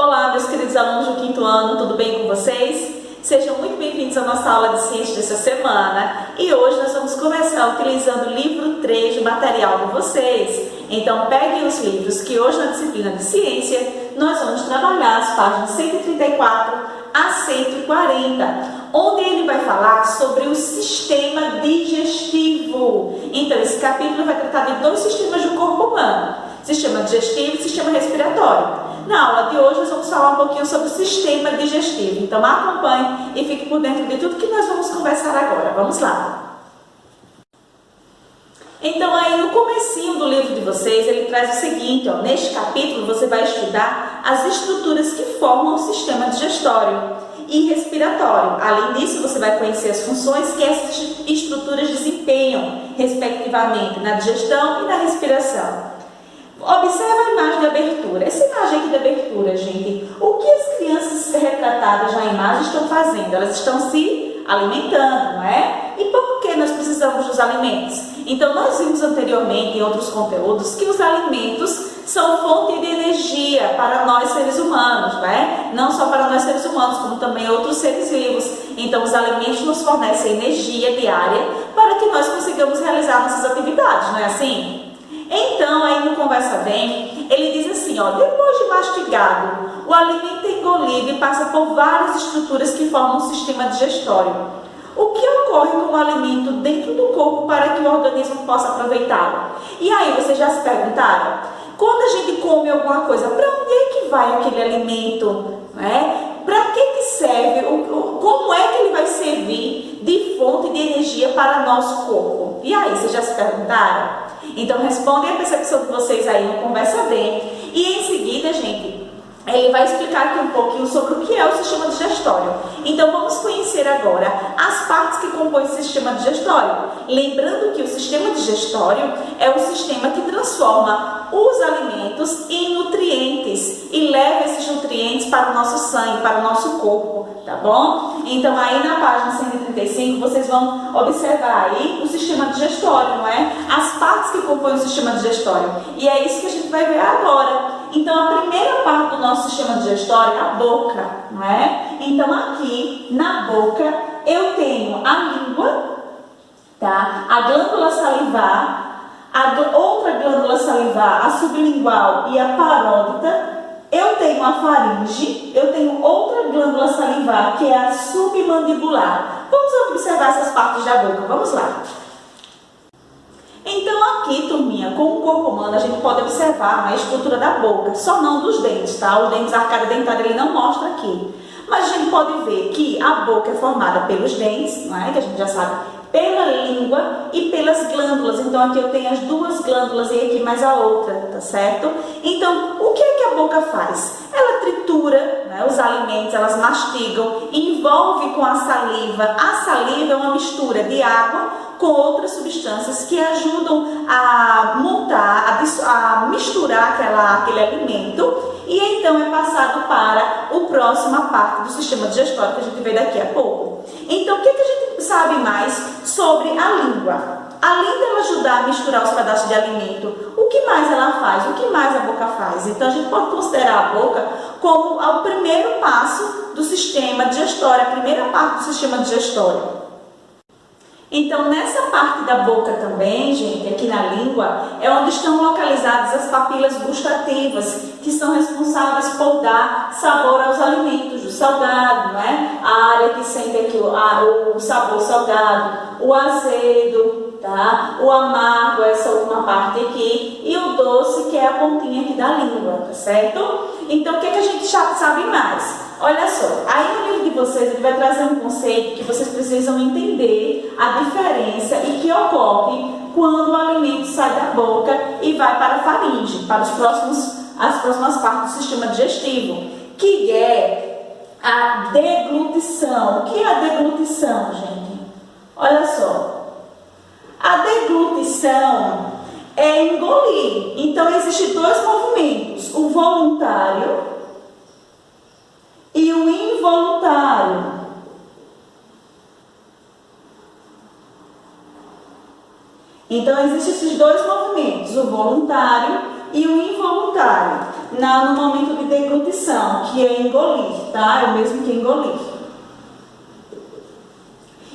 Olá, meus queridos alunos do quinto ano, tudo bem com vocês? Sejam muito bem-vindos à nossa aula de ciência dessa semana e hoje nós vamos começar utilizando o livro 3 do material de vocês. Então peguem os livros que hoje na disciplina de ciência nós vamos trabalhar as páginas 134 a 140, onde ele vai falar sobre o sistema digestivo. Então esse capítulo vai tratar de dois sistemas do corpo humano, sistema digestivo e sistema respiratório. Na aula de hoje nós vamos falar um pouquinho sobre o sistema digestivo. Então acompanhe e fique por dentro de tudo que nós vamos conversar agora. Vamos lá. Então aí no comecinho do livro de vocês ele traz o seguinte, ó, neste capítulo você vai estudar as estruturas que formam o sistema digestório e respiratório. Além disso você vai conhecer as funções que essas estruturas desempenham, respectivamente, na digestão e na respiração. Observa a imagem de abertura. Essa imagem aqui de abertura, gente, o que as crianças retratadas na imagem estão fazendo? Elas estão se alimentando, não é? E por que nós precisamos dos alimentos? Então, nós vimos anteriormente em outros conteúdos que os alimentos são fonte de energia para nós seres humanos, não é? Não só para nós seres humanos, como também outros seres vivos. Então, os alimentos nos fornecem energia diária para que nós consigamos realizar nossas atividades, não é assim? Então, aí no Conversa Bem, ele diz assim, ó, depois de mastigado, o alimento é engolido e passa por várias estruturas que formam o sistema digestório. O que ocorre com o alimento dentro do corpo para que o organismo possa aproveitá-lo? E aí, vocês já se perguntaram? Quando a gente come alguma coisa, para onde é que vai aquele alimento? Para que serve? Como é que ele vai servir de fonte de energia para o nosso corpo? E aí, vocês já se perguntaram? Então, respondem a percepção de vocês aí no Conversa Bem. E em seguida, gente, ele vai explicar aqui um pouquinho sobre o que é o sistema digestório. Então, vamos conhecer agora as partes que compõem o sistema digestório. Lembrando que o sistema digestório é o sistema que transforma os alimentos em nutrientes e leva esses nutrientes para o nosso sangue, para o nosso corpo, tá bom? Então, aí na página 135, vocês vão observar aí o sistema digestório, não é? As partes que compõem o sistema digestório. E é isso que a gente vai ver agora. Então, a primeira parte do nosso sistema digestório é a boca, não é? Então, aqui na boca eu tenho a língua, tá? A glândula salivar, a outra glândula salivar, a sublingual e a parótida. Eu tenho a faringe, eu tenho outra glândula salivar, que é a submandibular. Vamos observar essas partes da boca, vamos lá. Então aqui, turminha, com o corpo humano, a gente pode observar a estrutura da boca, só não dos dentes, tá? Os dentes, a arcada dentária, ele não mostra aqui. Mas a gente pode ver que a boca é formada pelos dentes, não é? Que a gente já sabe, pela língua e pelas glândulas. Então aqui eu tenho as duas glândulas e aqui mais a outra, tá certo? Então, o que é que a boca faz? Ela tritura, né, os alimentos, elas mastigam, envolve com a saliva. A saliva é uma mistura de água com outras substâncias que ajudam a montar, a misturar aquele alimento e então é passado para a próxima parte do sistema digestório que a gente vê daqui a pouco. Então, o que a gente sabe mais sobre a língua? Além dela ajudar a misturar os pedaços de alimento, o que mais ela faz? O que mais a boca faz? Então, a gente pode considerar a boca como o primeiro passo do sistema digestório, a primeira parte do sistema digestório. Então, nessa parte da boca também, gente, aqui na língua, é onde estão localizadas as papilas gustativas, que são responsáveis por dar sabor aos alimentos, o salgado, né? A área que sente aqui o sabor salgado, o azedo, tá? O amargo, essa última parte aqui, e o doce, que é a pontinha aqui da língua, tá certo? Então, o que a gente sabe mais? Olha só, aí no livro de vocês ele vai trazer um conceito que vocês precisam entender a diferença e que ocorre quando o alimento sai da boca e vai para a faringe, para as próximas partes do sistema digestivo, que é a deglutição. O que é a deglutição, gente? Olha só, a deglutição é engolir. Então, existem dois movimentos, o voluntário e o involuntário. Então, existem esses dois movimentos, o voluntário e o involuntário, no momento de deglutição, que é engolir, tá? É o mesmo que engolir.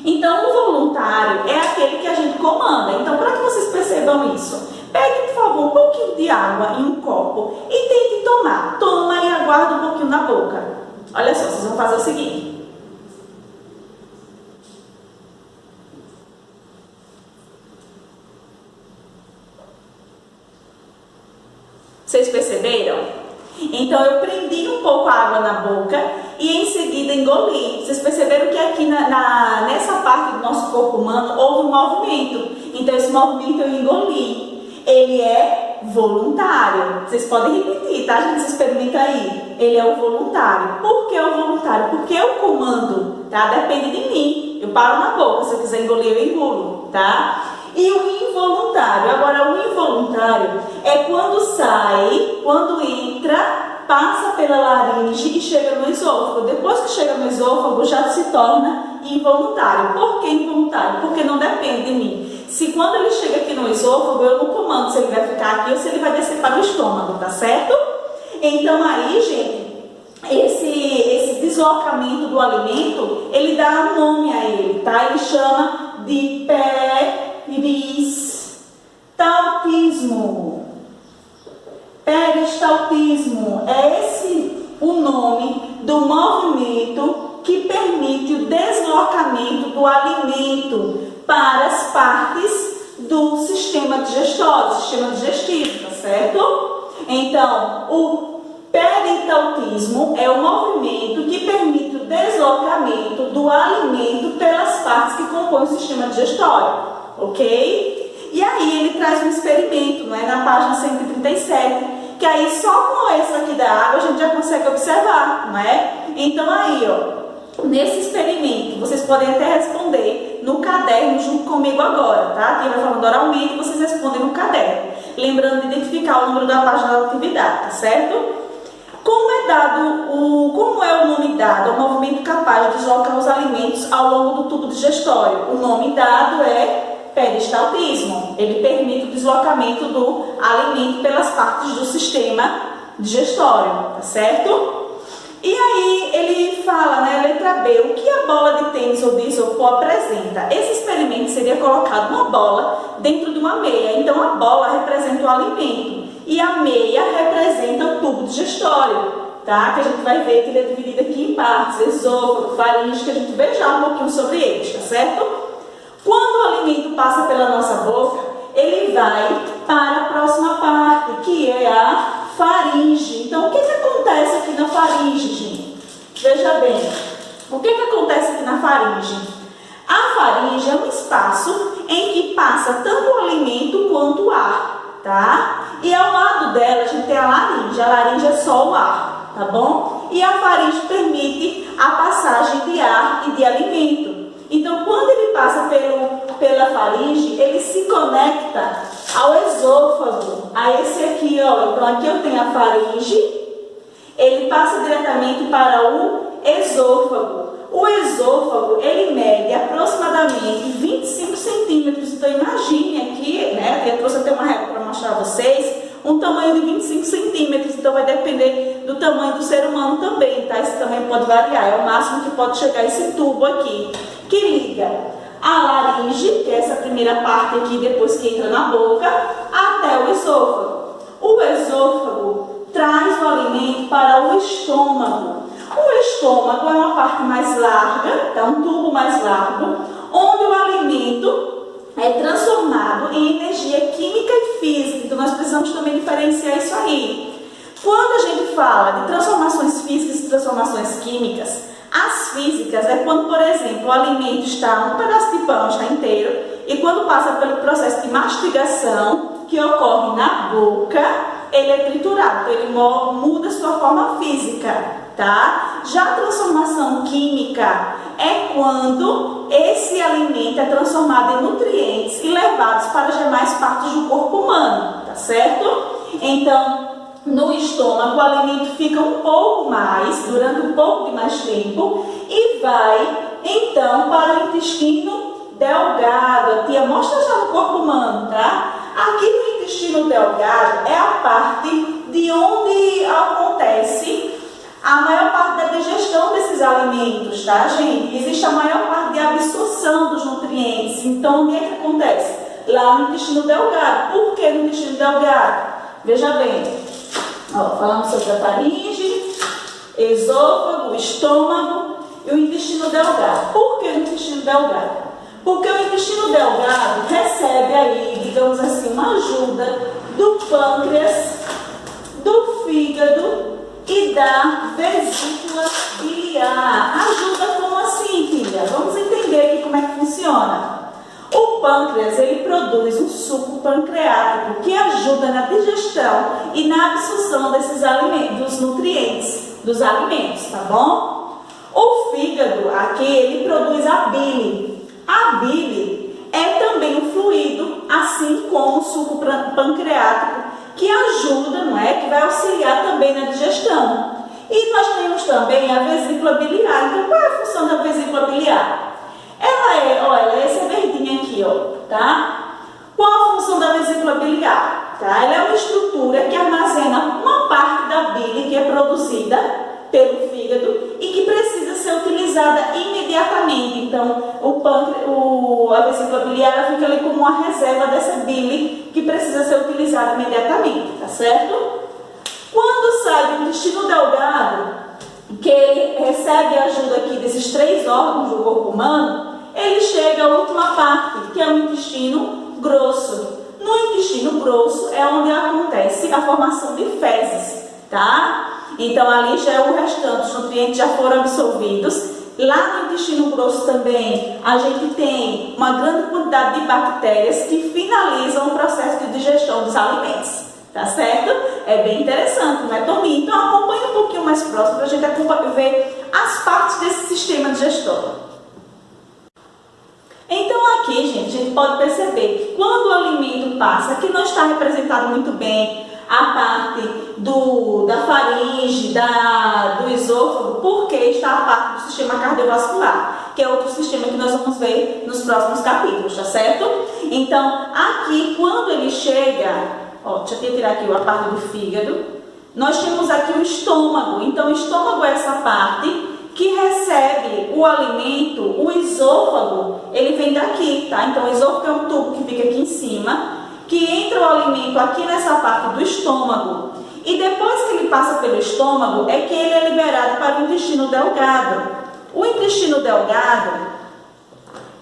Então, o voluntário é aquele que a gente comanda. Então, para que vocês percebam isso, pegue, por favor, um pouquinho de água em um copo e tente tomar. Toma e aguarda um pouquinho na boca. Olha só, vocês vão fazer o seguinte. Vocês perceberam? Então, eu prendi um pouco a água na boca e em seguida engoli. Vocês perceberam que aqui nessa parte do nosso corpo humano houve um movimento. Então, esse movimento eu engoli. Ele é voluntário. Vocês podem repetir, tá, gente? Vocês experimentam aí. Ele é o voluntário. Por que o voluntário? Porque eu comando, tá? Depende de mim. Eu paro na boca. Se eu quiser engolir, eu engulo, tá? E o involuntário. Agora, o involuntário é quando sai, quando entra, passa pela laringe e chega no esôfago. Depois que chega no esôfago, já se torna involuntário. Por que involuntário? Porque não depende de mim. Se quando ele chega aqui no esôfago, eu não comando se ele vai ficar aqui ou se ele vai descer para o estômago, tá certo? Então, aí, gente, esse deslocamento do alimento, ele dá um nome a ele, tá? Ele chama de peristaltismo. Peristaltismo é esse o nome do movimento que permite o deslocamento do alimento para as partes do sistema digestório, sistema digestivo, tá certo? Então, o peristaltismo é o movimento que permite o deslocamento do alimento pelas partes que compõem o sistema digestório, ok? E aí ele traz um experimento, não é? Na página 137, que aí só com esse aqui da água a gente já consegue observar, não é? Então aí, ó, nesse experimento, vocês podem até responder no caderno junto comigo agora, tá? Quem vai falando oralmente, vocês respondem no caderno. Lembrando de identificar o número da página da atividade, tá certo? Como é o nome dado ao movimento capaz de deslocar os alimentos ao longo do tubo digestório? O nome dado é peristaltismo. Ele permite o deslocamento do alimento pelas partes do sistema digestório, tá certo? E aí ele fala, né, letra B, o que a bola de tênis ou de isopor apresenta? Esse experimento seria colocado uma bola dentro de uma meia. Então a bola representa o alimento e a meia representa o tubo digestório, tá? Que a gente vai ver que ele é dividido aqui em partes, esôfago, faringe, que a gente vê já um pouquinho sobre eles, tá certo? Quando o alimento passa pela nossa boca, ele vai para a próxima parte, que é a faringe. Então, o que acontece aqui na faringe, gente? Veja bem, o que acontece aqui na faringe? A faringe é um espaço em que passa tanto o alimento quanto o ar, tá? E ao lado dela, a gente tem a laringe é só o ar, tá bom? E a faringe permite a passagem de ar e de alimento. Então, quando ele passa pela faringe, ele se conecta ao esôfago, a esse aqui, ó. Então, aqui eu tenho a faringe, ele passa diretamente para o esôfago. O esôfago, ele mede aproximadamente 25 centímetros. Então, imagine aqui, né? Eu trouxe até uma régua para mostrar a vocês, um tamanho de 25 centímetros. Então, vai depender do tamanho do ser humano também, tá? Esse tamanho pode variar, é o máximo que pode chegar esse tubo aqui, que liga a laringe, que é essa primeira parte aqui, depois que entra na boca, até o esôfago. O esôfago traz o alimento para o estômago. O estômago é uma parte mais larga, é um tubo mais largo, onde o alimento é transformado em energia química e física. Então, nós precisamos também diferenciar isso aí. Quando a gente fala de transformações físicas e transformações químicas, as físicas é quando, por exemplo, o alimento está, um pedaço de pão está inteiro, e quando passa pelo processo de mastigação, que ocorre na boca, ele é triturado, então ele muda sua forma física, tá? Já a transformação química é quando esse alimento é transformado em nutrientes e levados para as demais partes do corpo humano, tá certo? Então, no estômago, o alimento fica um pouco mais, durante um pouco de mais tempo, e vai, então, para o intestino delgado. A tia mostra já no corpo humano, tá? Aqui no intestino intestino delgado é a parte de onde acontece a maior parte da digestão desses alimentos, tá, gente? Existe a maior parte de absorção dos nutrientes. Então, onde é que acontece? Lá no intestino delgado. Por que no intestino delgado? Veja bem, ó, falamos sobre a faringe, esôfago, estômago e o intestino delgado. Por que no intestino delgado? Porque o intestino delgado recebe aí, digamos assim, uma ajuda do pâncreas, do fígado e da vesícula biliar. Ajuda como assim, filha? Vamos entender aqui como é que funciona. O pâncreas, ele produz um suco pancreático que ajuda na digestão e na absorção desses alimentos, dos nutrientes dos alimentos, tá bom? O fígado, aqui, ele produz a bile. A bile é também um fluido, assim como o suco pancreático, que ajuda, não é? Que vai auxiliar também na digestão. E nós temos também a vesícula biliar. Então, qual é a função da vesícula biliar? Ela é, ó, ela é essa verdinha aqui, ó, tá? Qual a função da vesícula biliar? Tá? Ela é uma estrutura que armazena uma parte da bile que é produzida pelo fígado e que precisa ser utilizada imediatamente. Então, a vesícula biliar fica ali como uma reserva dessa bile que precisa ser utilizada imediatamente, tá certo? Quando sai do intestino delgado, que ele recebe a ajuda aqui desses 3 órgãos do corpo humano, ele chega à última parte, que é o intestino grosso. No intestino grosso é onde acontece a formação de fezes, tá? Então, ali já é o restante, os nutrientes já foram absorvidos. Lá no intestino grosso também, a gente tem uma grande quantidade de bactérias que finalizam o processo de digestão dos alimentos. Tá certo? É bem interessante, não é, turminha? Então, acompanhe um pouquinho mais próximo para a gente ver as partes desse sistema digestório. Então, aqui, gente, a gente pode perceber que quando o alimento passa, aqui não está representado muito bem a parte da faringe, do esôfago, porque está a parte do sistema cardiovascular, que é outro sistema que nós vamos ver nos próximos capítulos, tá certo? Então, aqui, quando ele chega, ó, deixa eu tirar aqui a parte do fígado, nós temos aqui o estômago. Então, o estômago é essa parte que recebe o alimento. O esôfago, ele vem daqui, tá? Então, o esôfago é um tubo que fica aqui em cima, que entra o alimento aqui nessa parte do estômago, e depois que ele passa pelo estômago, é que ele é liberado para o intestino delgado. O intestino delgado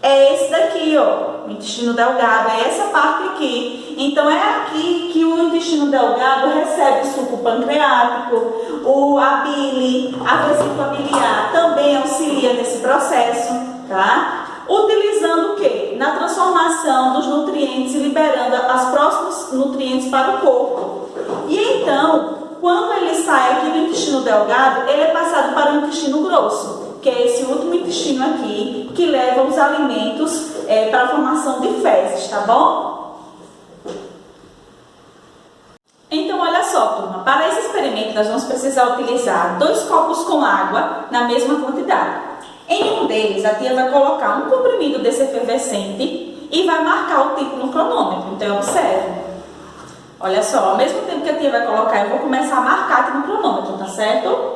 é esse daqui, ó, o intestino delgado, é essa parte aqui. Então, é aqui que o intestino delgado recebe o suco pancreático, a bile, a vesícula biliar também auxilia nesse processo, tá? Utilizando o quê? Na transformação dos nutrientes e liberando os próximos nutrientes para o corpo. E então, quando ele sai aqui do intestino delgado, ele é passado para o intestino grosso, que é esse último intestino aqui, que leva os alimentos para a formação de fezes, tá bom? Então, olha só, turma, para esse experimento nós vamos precisar utilizar 2 copos com água na mesma quantidade. Em um deles, a tia vai colocar um comprimido desse efervescente e vai marcar o tempo no cronômetro. Então, observe. Olha só, ao mesmo tempo que a tia vai colocar, eu vou começar a marcar aqui no cronômetro, tá certo?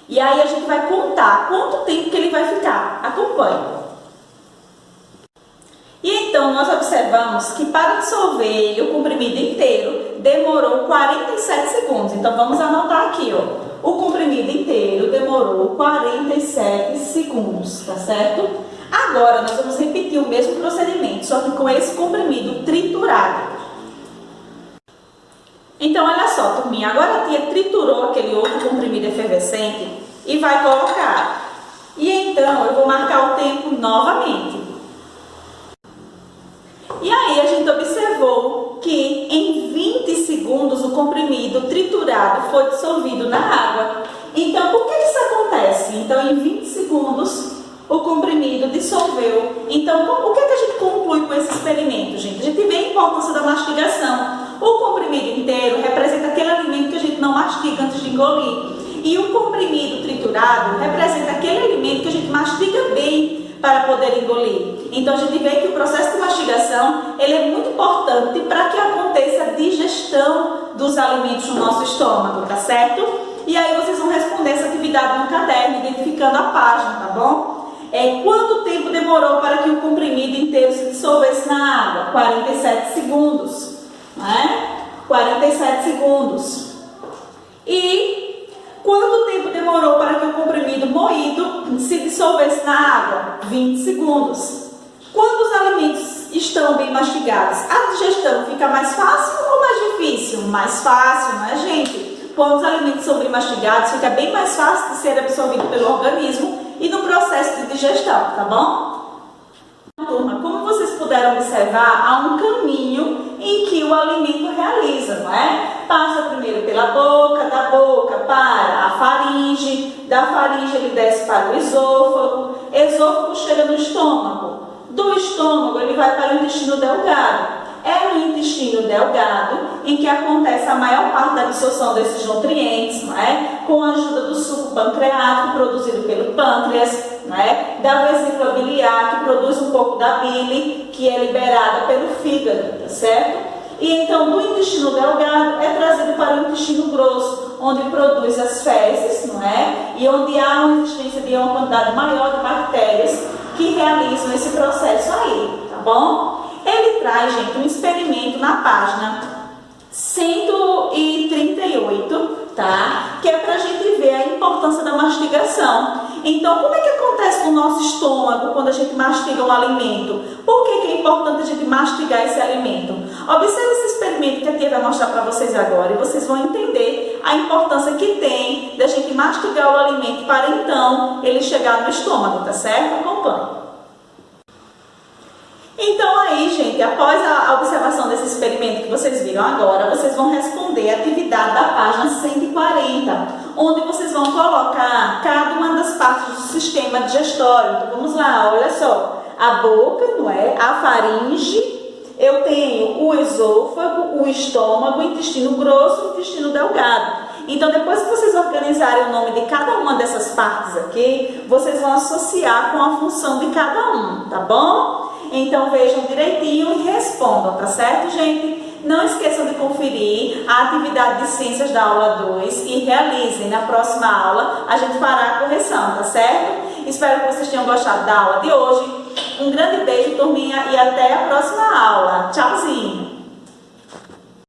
E aí, a gente vai contar quanto tempo que ele vai ficar. Acompanhe. E então, nós observamos que para dissolver o comprimido inteiro, demorou 47 segundos. Então, vamos anotar aqui, ó. O comprimido inteiro demorou 47 segundos, tá certo? Agora, nós vamos repetir o mesmo procedimento, só que com esse comprimido triturado. Então, olha só, turminha, agora a tia triturou aquele outro comprimido efervescente e vai colocar. E então, eu vou marcar o tempo novamente. E aí, a gente observou que em 20 segundos o comprimido triturado foi dissolvido na água. Então, por que isso acontece? Então, em 20 segundos o comprimido dissolveu. Então, o que é que a gente conclui com esse experimento, gente? A gente vê a importância da mastigação. O comprimido inteiro representa aquele alimento que a gente não mastiga antes de engolir. E o comprimido triturado representa aquele alimento que a gente mastiga bem para poder engolir. Então a gente vê que o processo de mastigação ele é muito importante para que aconteça a digestão dos alimentos no nosso estômago, tá certo? E aí vocês vão responder essa atividade no caderno, identificando a página, tá bom? Quanto tempo demorou para que o comprimido inteiro se dissolvesse na água? 47 segundos, né? 47 segundos. E quanto tempo demorou para que o comprimido moído se dissolvesse na água? 20 segundos. Quando os alimentos estão bem mastigados, a digestão fica mais fácil ou mais difícil? Mais fácil, não é, gente? Quando os alimentos são bem mastigados, fica bem mais fácil de ser absorvido pelo organismo e no processo de digestão, tá bom? Turma, como vocês puderam observar, há um caminho em que o alimento realiza, não é? Passa primeiro pela boca, da boca para a faringe, da faringe ele desce para o esôfago chega no estômago, do estômago ele vai para o intestino delgado. É no intestino delgado em que acontece a maior parte da absorção desses nutrientes, não é? Com a ajuda do suco pancreático produzido pelo pâncreas, não é? Da vesícula biliar que produz um pouco da bile que é liberada pelo fígado, tá certo? E então do intestino delgado é trazido para o intestino grosso, onde produz as fezes, não é? E onde há uma existência de uma quantidade maior de bactérias que realizam esse processo aí, tá bom? Ele traz, gente, um experimento na página 138, tá? Que é pra gente ver a importância da mastigação. Então, como é que acontece no nosso estômago quando a gente mastiga um alimento? Por que é importante a gente mastigar esse alimento? Observe esse experimento que a tia vai mostrar para vocês agora e vocês vão entender a importância que tem da gente mastigar o alimento para então ele chegar no estômago, tá certo? Acompanhe. Então aí, gente, após a observação desse experimento que vocês viram agora, vocês vão responder a atividade da página 140, onde vocês vão colocar cada uma das partes do sistema digestório. Então vamos lá, olha só, a boca, não é? A faringe, eu tenho o esôfago, o estômago, o intestino grosso e o intestino delgado. Então, depois que vocês organizarem o nome de cada uma dessas partes aqui, vocês vão associar com a função de cada um, tá bom? Então, vejam direitinho e respondam, tá certo, gente? Não esqueçam de conferir a atividade de ciências da aula 2 e realizem. Na próxima aula, a gente fará a correção, tá certo? Espero que vocês tenham gostado da aula de hoje. Um grande beijo, turminha, e até a próxima aula. Tchauzinho!